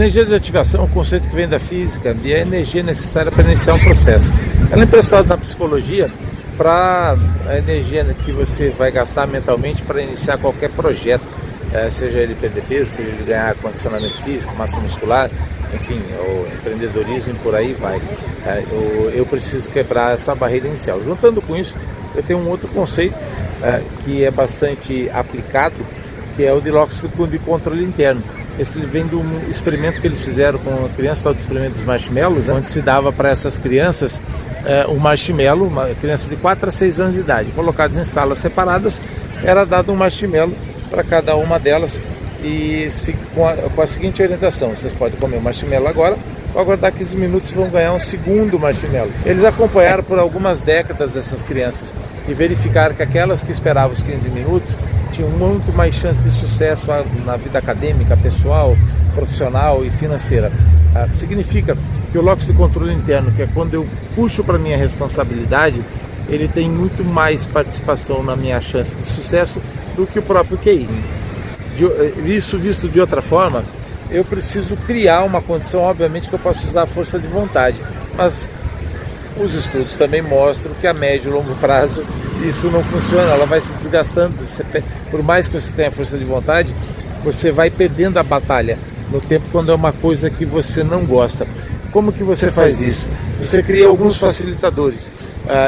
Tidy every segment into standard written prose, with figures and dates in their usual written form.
Energia de ativação é um conceito que vem da física e é a energia necessária para iniciar um processo. Ela é emprestada na psicologia para a energia que você vai gastar mentalmente para iniciar qualquer projeto, seja ele perder peso, seja ele ganhar condicionamento físico, massa muscular, enfim, o empreendedorismo, por aí vai. Eu preciso quebrar essa barreira inicial. Juntando com isso, eu tenho um outro conceito que é bastante aplicado, que é o de locus de controle interno. Esse vem de um experimento que eles fizeram com a criança, tal de experimento dos marshmallows, onde se dava para essas crianças um marshmallow, crianças de 4 a 6 anos de idade, colocadas em salas separadas, era dado um marshmallow para cada uma delas e com a seguinte orientação: vocês podem comer o marshmallow agora, ao aguardar 15 minutos vão ganhar um segundo marshmallow. Eles acompanharam por algumas décadas essas crianças e verificaram que aquelas que esperavam os 15 minutos tinham muito mais chance de sucesso na vida acadêmica, pessoal, profissional e financeira. Significa que o locus de controle interno, que é quando eu puxo para minha responsabilidade, ele tem muito mais participação na minha chance de sucesso do que o próprio QI. Isso visto de outra forma, eu preciso criar uma condição, obviamente que eu posso usar a força de vontade, mas os estudos também mostram que a médio e longo prazo isso não funciona, ela vai se desgastando. Por mais que você tenha força de vontade, você vai perdendo a batalha no tempo quando é uma coisa que você não gosta. Como que você faz isso? Você cria alguns facilitadores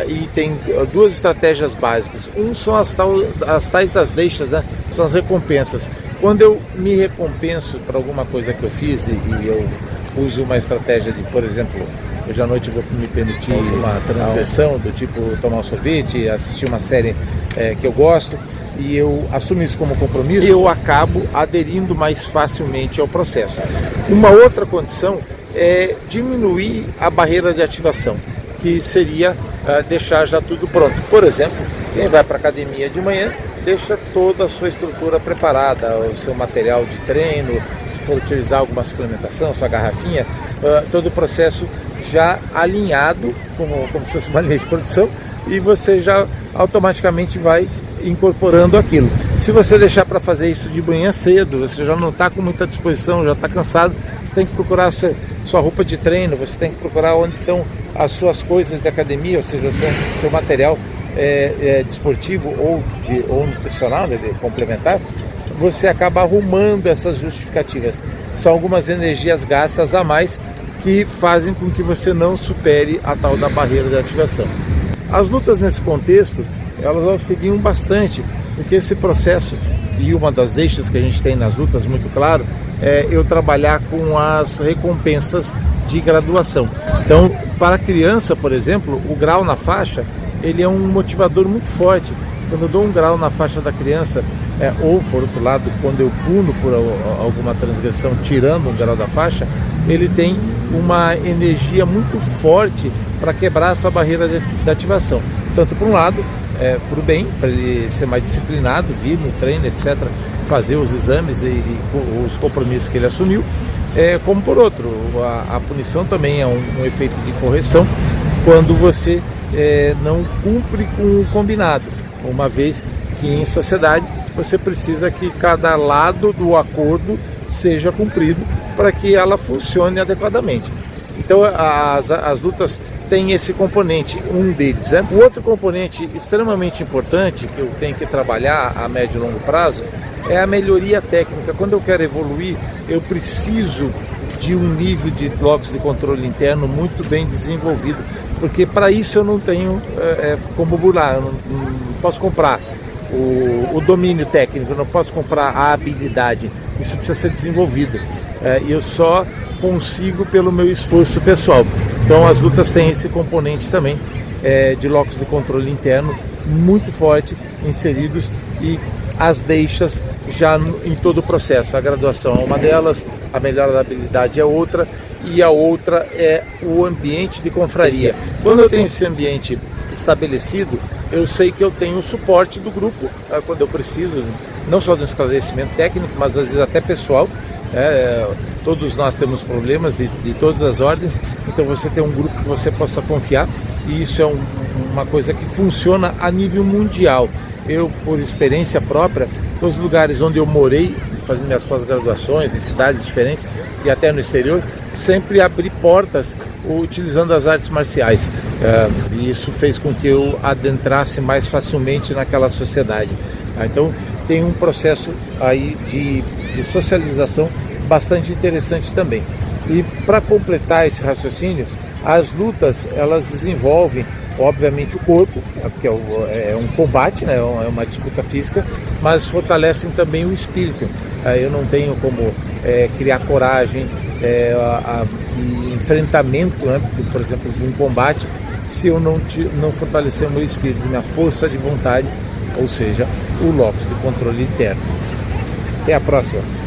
e tem duas estratégias básicas. Um são as tais das deixas, né? São as recompensas. Quando eu me recompenso por alguma coisa que eu fiz e eu uso uma estratégia de, por exemplo, hoje à noite eu vou me permitir uma transgressão do tipo tomar um sorvete, assistir uma série que eu gosto, e eu assumo isso como compromisso, eu acabo aderindo mais facilmente ao processo. Uma outra condição é diminuir a barreira de ativação, que seria deixar já tudo pronto. Por exemplo, quem vai para a academia de manhã, deixa toda a sua estrutura preparada, o seu material de treino, se for utilizar alguma suplementação, sua garrafinha, todo o processo já alinhado, como se fosse uma linha de produção, e você já automaticamente vai incorporando aquilo. Se você deixar para fazer isso de manhã cedo, você já não está com muita disposição, já está cansado, você tem que procurar sua roupa de treino, você tem que procurar onde estão as suas coisas de academia, ou seja, seu material desportivo ou nutricional, né, complementar. Você acaba arrumando essas justificativas. São algumas energias gastas a mais que fazem com que você não supere a tal da barreira de ativação. As lutas nesse contexto, elas auxiliam bastante, porque esse processo, e uma das deixas que a gente tem nas lutas, muito claro, é eu trabalhar com as recompensas de graduação. Então, para a criança, por exemplo, o grau na faixa, ele é um motivador muito forte. Quando eu dou um grau na faixa da criança, ou por outro lado, quando eu puno por alguma transgressão tirando um grau da faixa, ele tem uma energia muito forte para quebrar essa barreira de ativação. Tanto por um lado, para o bem, para ele ser mais disciplinado, vir no treino, etc., fazer os exames e os compromissos que ele assumiu, como por outro, a punição também é um efeito de correção quando você não cumpre com o combinado, uma vez que em sociedade você precisa que cada lado do acordo seja cumprido para que ela funcione adequadamente. Então as lutas têm esse componente, um deles. O outro componente extremamente importante que eu tenho que trabalhar a médio e longo prazo é a melhoria técnica. Quando eu quero evoluir, eu preciso de um nível de locus de controle interno muito bem desenvolvido, porque para isso eu não tenho como burlar, eu não posso comprar o domínio técnico, eu não posso comprar a habilidade, isso precisa ser desenvolvido, e eu só consigo pelo meu esforço pessoal. Então as lutas têm esse componente também de locus de controle interno muito forte inseridos, e as deixas já em todo o processo. A graduação é uma delas, a melhora da habilidade é outra, e a outra é o ambiente de confraria. Quando eu tenho esse ambiente estabelecido, eu sei que eu tenho o suporte do grupo quando eu preciso, não só do esclarecimento técnico, mas às vezes até pessoal. Todos nós temos problemas de todas as ordens, então você tem um grupo que você possa confiar, e isso é uma coisa que funciona a nível mundial. Eu, por experiência própria, todos os lugares onde eu morei, fazendo minhas pós-graduações em cidades diferentes, e até no exterior, sempre abri portas utilizando as artes marciais. E isso fez com que eu adentrasse mais facilmente naquela sociedade. Então tem um processo aí de socialização bastante interessante também. E para completar esse raciocínio, as lutas elas desenvolvem obviamente o corpo, porque é um combate, né? É uma disputa física, mas fortalecem também o espírito. Eu não tenho como criar coragem e enfrentamento, né? Por exemplo, de um combate, se eu não fortalecer o meu espírito, minha força de vontade, ou seja, o locus de controle interno. Até a próxima!